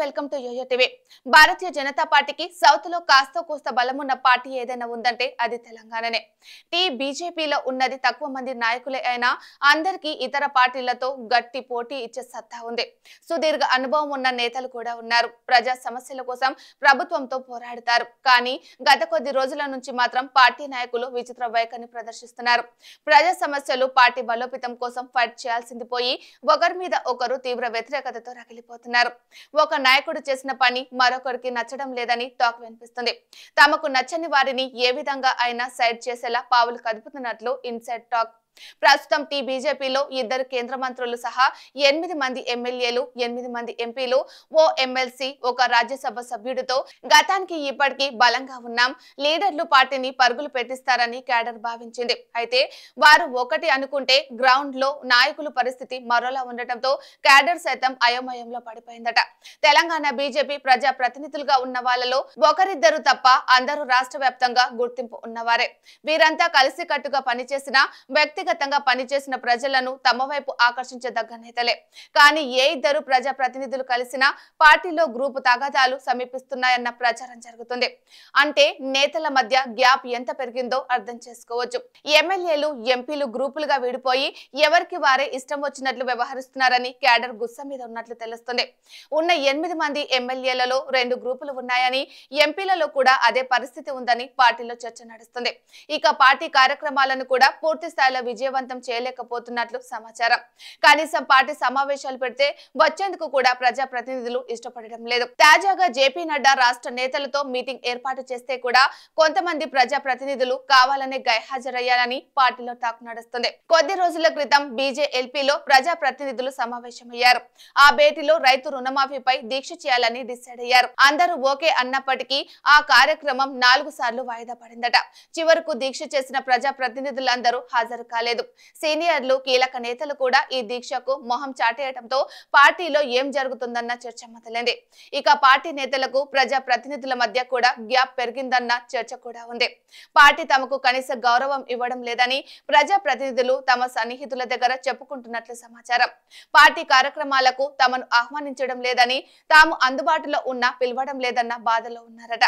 Welcome to YoYo TV. Bharatiya Janata పార్టీకి south లో కాస్త కోస్త బలమున్న పార్టీ ఏదైనా ఉందంటే అది తెలంగాణనే. బీజేపీలో ఉన్నది తక్కువ మంది నాయకులే అయినా అందరికీ ఇతర పార్టీలతో గట్టి పోటీ ఇచ్చే సత్తా ఉంది. సుదీర్ఘ అనుభవం ఉన్న నేతలు కూడా ఉన్నారు. ప్రజా సమస్యల కోసం ప్రభుత్వంతో పోరాడుతారు. కానీ గత కొద్ది రోజుల నుంచి మాత్రం పార్టీ నాయకులు విచిత్ర వైఖరిని ప్రదర్శిస్తున్నారు. ప్రజా సమస్యలు పార్టీ బలోపేతం కోసం ఫైట్ చేయాల్సింది పోయి ఒకరి మీద ఒకరు తీవ్ర వ్యతిరేకతతో రగిలిపోతున్నారు. ఒక నాయకుడు చేసిన పని మరొకరికి నచ్చడం లేదని టాక్ వినిపిస్తుంది. తమకు నచ్చని వారిని ఏ విధంగా అయినా సైడ్ చేసేలా పావులు కదుపుతున్నట్లు ఇన్సైడ్ టాక్. ప్రస్తుతం బీజేపీలో 2 కేంద్ర మంత్రులు సహా 8 మంది ఎమ్మెల్యేలు, 8 మంది ఎంపీలు, ఓ ఎమ్మెల్సీ, ఒక రాజ్యసభ సభ్యుడితో గతానికి ఇప్పటికీ బలంగా ఉన్నాం. లీడర్లు పార్టీని పరుగులు పెట్టిస్తారని క్యాడర్ భావించింది. అయితే వారు ఒకటి అనుకుంటే గ్రౌండ్ లో నాయకుల పరిస్థితి మరోలా ఉండటంతో క్యాడర్ సైతం అయోమయంలో పడిపోయిందట. తెలంగాణ బీజేపీ ప్రజా ప్రతినిధులుగా ఉన్న వాళ్ళలో ఒకరిద్దరు తప్ప అందరూ రాష్ట్ర వ్యాప్తంగా గుర్తింపు ఉన్నవారే. వీరంతా కలిసికట్టుగా పనిచేసిన వ్యక్తిగతంగా పనిచేసిన ప్రజలను తమ వైపు ఆకర్షించదగ్గ నేతలే. కానీ ఏ ఇద్దరు ప్రజా ప్రతినిధులు కలిసినా పార్టీలో గ్రూపు తగాదాలు సమీపిస్తున్నాయన్న ప్రచారం జరుగుతుంది. అంటే నేతల మధ్య గ్యాప్ ఎంత పెరిగిందో అర్థం చేసుకోవచ్చు. ఎమ్మెల్యేలు, ఎంపీలు గ్రూపులుగా విడిపోయి ఎవరికి వారే ఇష్టం వచ్చినట్లు వ్యవహరిస్తున్నారని క్యాడర్ గుస్స మీద ఉన్నట్లు తెలుస్తుంది. ఉన్న 8 మంది ఎమ్మెల్యేలలో 2 గ్రూపులు ఉన్నాయని, ఎంపీలలో కూడా అదే పరిస్థితి ఉందని పార్టీలో చర్చ నడుస్తుంది. ఇక పార్టీ కార్యక్రమాలను కూడా పూర్తి స్థాయిలో విజయవంతం చేయలేకపోతున్నట్లు సమాచారం. కనీసం పార్టీ సమావేశాలు పెడితే వచ్చేందుకు కూడా ప్రజా ప్రతినిధులు ఇష్టపడడం లేదు. తాజాగా జేపీ నడ్డా రాష్ట్ర నేతలతో మీటింగ్ ఏర్పాటు చేస్తే కూడా కొంతమంది ప్రజా ప్రతినిధులు కావాలనే గైహాజరయ్యారని పార్టీలో టాక్ నడుస్తుంది. కొద్ది రోజుల క్రితం బీజేఎల్పీలో ప్రజా ప్రతినిధులు సమావేశమయ్యారు. ఆ భేటీలో రైతు రుణమాఫీపై దీక్ష చేయాలని డిసైడ్ అయ్యారు. అందరూ ఓకే అన్నప్పటికీ ఆ కార్యక్రమం 4 సార్లు వాయిదా పడిందట. చివరకు దీక్ష చేసిన ప్రజా ప్రతినిధులందరూ హాజరు కాలేదు. సీనియర్లు, కీలక నేతలు కూడా ఈ దీక్షకు మొహం చాటేయడంతో పార్టీలో ఏం జరుగుతుందన్న చర్చ మొదలైంది. ఇక పార్టీ నేతలకు ప్రజా ప్రతినిధుల మధ్య కూడా గ్యాప్ పెరిగిందన్న చర్చ కూడా ఉంది. పార్టీ తమకు కనీస గౌరవం ఇవ్వడం లేదని ప్రజా ప్రతినిధులు తమ సన్నిహితుల దగ్గర చెప్పుకుంటున్నట్లు సమాచారం. పార్టీ కార్యక్రమాలకు తమను ఆహ్వానించడం లేదని, తాము అందుబాటులో ఉన్నా పిలవడం లేదన్న బాధలో ఉన్నారట.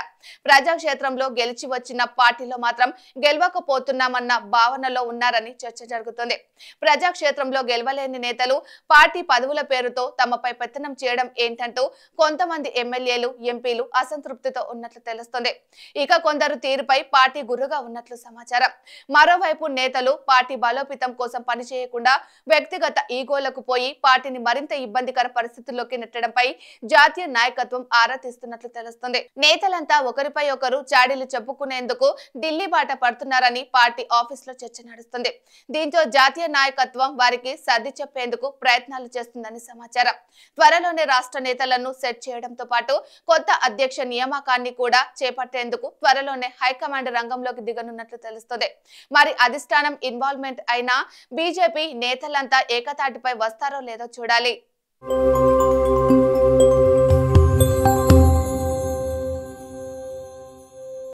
ప్రజాక్షేత్రంలో గెలిచి వచ్చిన పార్టీలో మాత్రం గెలవకపోతున్నామన్న భావనలో ఉన్నారని చర్చ జరుగుతుంది. ప్రజాక్షేత్రంలో గెలవలేని నేతలు పార్టీ పదవుల పేరుతో తమపై పెత్తనం చేయడం ఏంటంటూ కొంతమంది ఎమ్మెల్యేలు, ఎంపీలు అసంతృప్తితో ఉన్నట్లు తెలుస్తుంది. ఇక కొందరు తీరుపై పార్టీ గుర్రుగా ఉన్నట్లు సమాచారం. మరోవైపు నేతలు పార్టీ బలోపేతం కోసం పనిచేయకుండా వ్యక్తిగత ఈగోలకు పోయి పార్టీని మరింత ఇబ్బందికర పరిస్థితుల్లోకి నెట్టడంపై జాతీయ నాయకత్వం ఆరా తీస్తున్నట్లు తెలుస్తుంది. నేతలంతా ఒకరిపై ఒకరు చాడీలు చెప్పుకునేందుకు ఢిల్లీ బాట పడుతున్నారని పార్టీ ఆఫీస్ లో చర్చ నడుస్తుంది. దీంతో జాతీయ నాయకత్వం వారికి సర్ది చెప్పేందుకు ప్రయత్నాలు చేస్తుందని సమాచారం. త్వరలోనే రాష్ట్ర నేతలను సెట్ చేయడంతో పాటు కొత్త అధ్యక్ష నియామకాన్ని కూడా చేపట్టేందుకు త్వరలోనే హైకమాండ్ రంగంలోకి దిగనున్నట్లు తెలుస్తుంది. మరి అధిష్టానం ఇన్వాల్వ్మెంట్ అయినా బీజేపీ నేతలంతా ఏకతాటిపై వస్తారో లేదో చూడాలి.